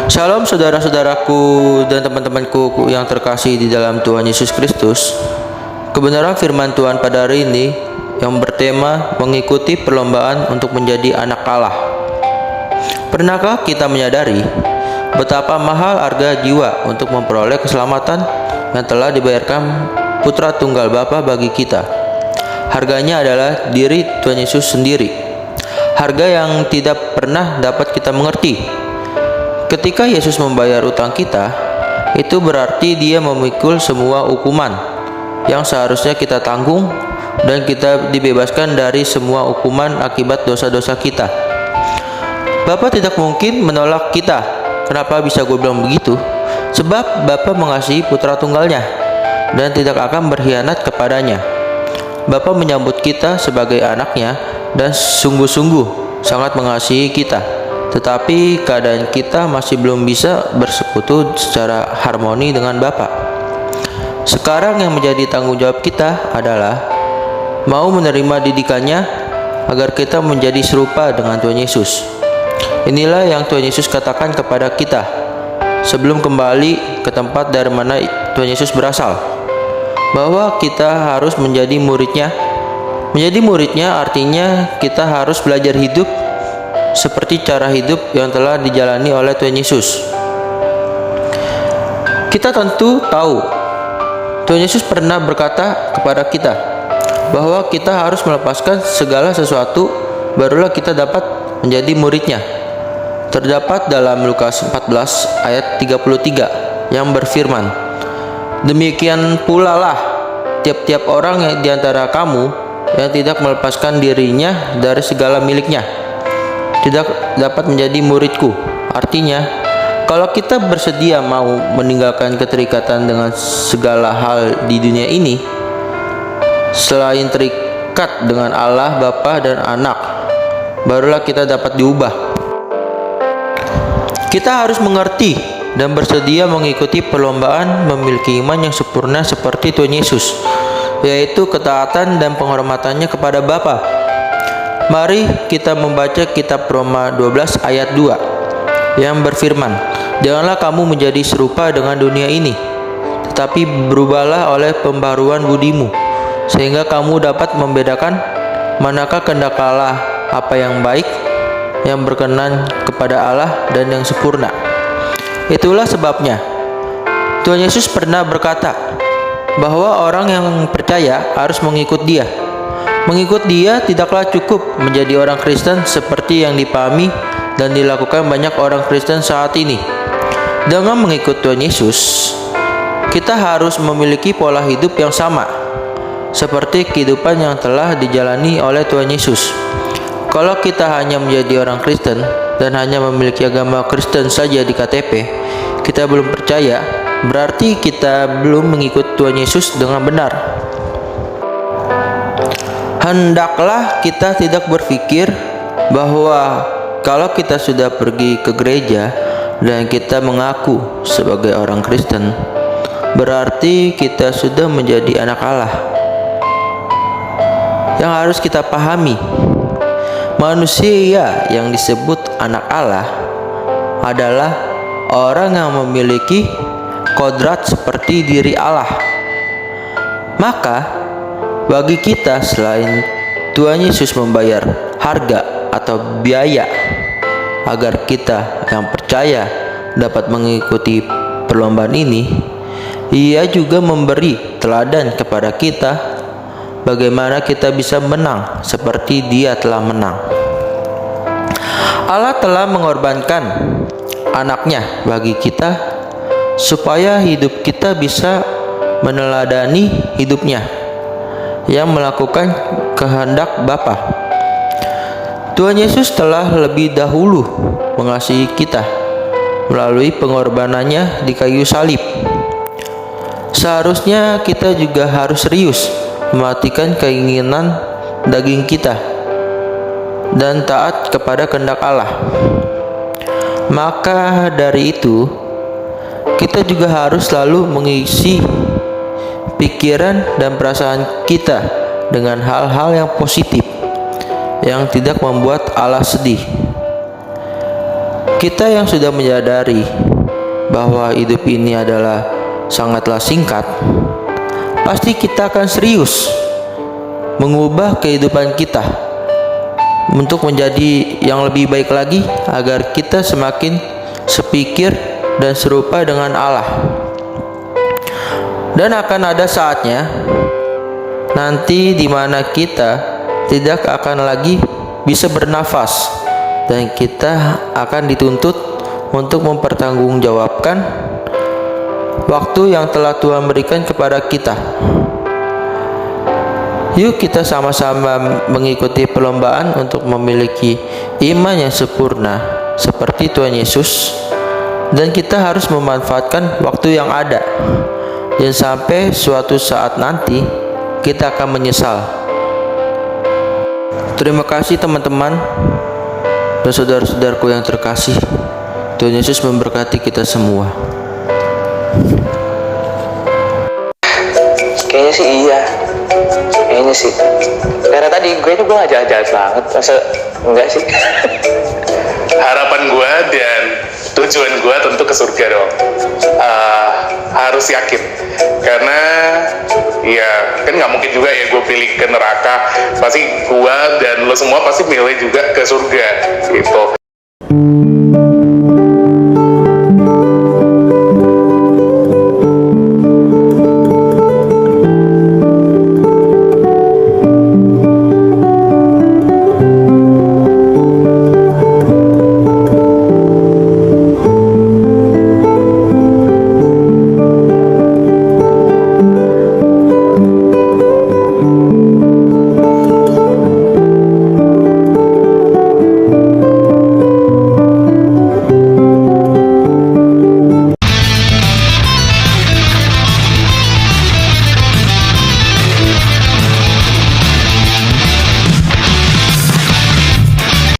Shalom saudara-saudaraku dan teman-temanku yang terkasih di dalam Tuhan Yesus Kristus. Kebenaran firman Tuhan pada hari ini yang bertema mengikuti perlombaan untuk menjadi anak Allah. Pernahkah kita menyadari betapa mahal harga jiwa untuk memperoleh keselamatan yang telah dibayarkan Putra Tunggal Bapa bagi kita? Harganya adalah diri Tuhan Yesus sendiri. Harga yang tidak pernah dapat kita mengerti. Ketika Yesus membayar utang kita, itu berarti Dia memikul semua hukuman yang seharusnya kita tanggung, dan kita dibebaskan dari semua hukuman akibat dosa-dosa kita. Bapa tidak mungkin menolak kita. Kenapa bisa gue bilang begitu? Sebab Bapa mengasihi Putra Tunggalnya dan tidak akan berkhianat kepadanya. Bapa menyambut kita sebagai anaknya dan sungguh-sungguh sangat mengasihi kita. Tetapi keadaan kita masih belum bisa bersekutu secara harmoni dengan Bapa. Sekarang yang menjadi tanggung jawab kita adalah mau menerima didikannya agar kita menjadi serupa dengan Tuhan Yesus. Inilah yang Tuhan Yesus katakan kepada kita sebelum kembali ke tempat dari mana Tuhan Yesus berasal, bahwa kita harus menjadi muridnya. Menjadi muridnya artinya kita harus belajar hidup seperti cara hidup yang telah dijalani oleh Tuhan Yesus. Kita tentu tahu Tuhan Yesus pernah berkata kepada kita bahwa kita harus melepaskan segala sesuatu, barulah kita dapat menjadi muridnya. Terdapat dalam Lukas 14 ayat 33 yang berfirman, "Demikian pula lah tiap-tiap orang yang diantara kamu yang tidak melepaskan dirinya dari segala miliknya tidak dapat menjadi muridku." Artinya, kalau kita bersedia mau meninggalkan keterikatan dengan segala hal di dunia ini, selain terikat dengan Allah Bapa dan Anak, barulah kita dapat diubah. Kita harus mengerti dan bersedia mengikuti perlombaan memiliki iman yang sempurna seperti Tuhan Yesus, yaitu ketaatan dan penghormatannya kepada Bapa. Mari kita membaca kitab Roma 12 ayat 2 yang berfirman, "Janganlah kamu menjadi serupa dengan dunia ini, tetapi berubahlah oleh pembaruan budimu, sehingga kamu dapat membedakan manakah kehendak Allah, apa yang baik, yang berkenan kepada Allah, dan yang sempurna." Itulah sebabnya Tuhan Yesus pernah berkata bahwa orang yang percaya harus mengikut Dia. Mengikut Dia tidaklah cukup menjadi orang Kristen seperti yang dipahami dan dilakukan banyak orang Kristen saat ini. Dengan mengikut Tuhan Yesus, kita harus memiliki pola hidup yang sama seperti kehidupan yang telah dijalani oleh Tuhan Yesus. Kalau kita hanya menjadi orang Kristen dan hanya memiliki agama Kristen saja di KTP, kita belum percaya, berarti kita belum mengikut Tuhan Yesus dengan benar. Hendaklah kita tidak berpikir bahwa kalau kita sudah pergi ke gereja dan kita mengaku sebagai orang Kristen, berarti kita sudah menjadi anak Allah. Yang harus kita pahami, manusia yang disebut anak Allah adalah orang yang memiliki kodrat seperti diri Allah. Maka bagi kita, selain Tuhan Yesus membayar harga atau biaya agar kita yang percaya dapat mengikuti perlombaan ini, Ia juga memberi teladan kepada kita bagaimana kita bisa menang seperti Dia telah menang. Allah telah mengorbankan anaknya bagi kita supaya hidup kita bisa meneladani hidupnya yang melakukan kehendak Bapa. Tuhan Yesus telah lebih dahulu mengasihi kita melalui pengorbanannya di kayu salib. Seharusnya kita juga harus serius mematikan keinginan daging kita dan taat kepada kehendak Allah. Maka dari itu, kita juga harus selalu mengisi pikiran dan perasaan kita dengan hal-hal yang positif yang tidak membuat Allah sedih. Kita yang sudah menyadari bahwa hidup ini adalah sangatlah singkat, pasti kita akan serius mengubah kehidupan kita untuk menjadi yang lebih baik lagi, agar kita semakin sepikir dan serupa dengan Allah. Dan akan ada saatnya nanti di mana kita tidak akan lagi bisa bernafas, dan kita akan dituntut untuk mempertanggungjawabkan waktu yang telah Tuhan berikan kepada kita. Yuk kita sama-sama mengikuti perlombaan untuk memiliki iman yang sempurna seperti Tuhan Yesus, dan kita harus memanfaatkan waktu yang ada, dan sampai suatu saat nanti kita akan menyesal. Terima kasih teman-teman dan saudara-saudaraku yang terkasih. Tuhan Yesus memberkati kita semua. Kayaknya sih iya. Kayaknya sih. Karena tadi gue gak jahat-jahat banget. Masa enggak sih? Harapan gue dan tujuan gue tentu ke surga dong. Harus yakin, karena ya kan nggak mungkin juga ya gue pilih ke neraka. Pasti gue dan lo semua pasti milih juga ke surga gitu.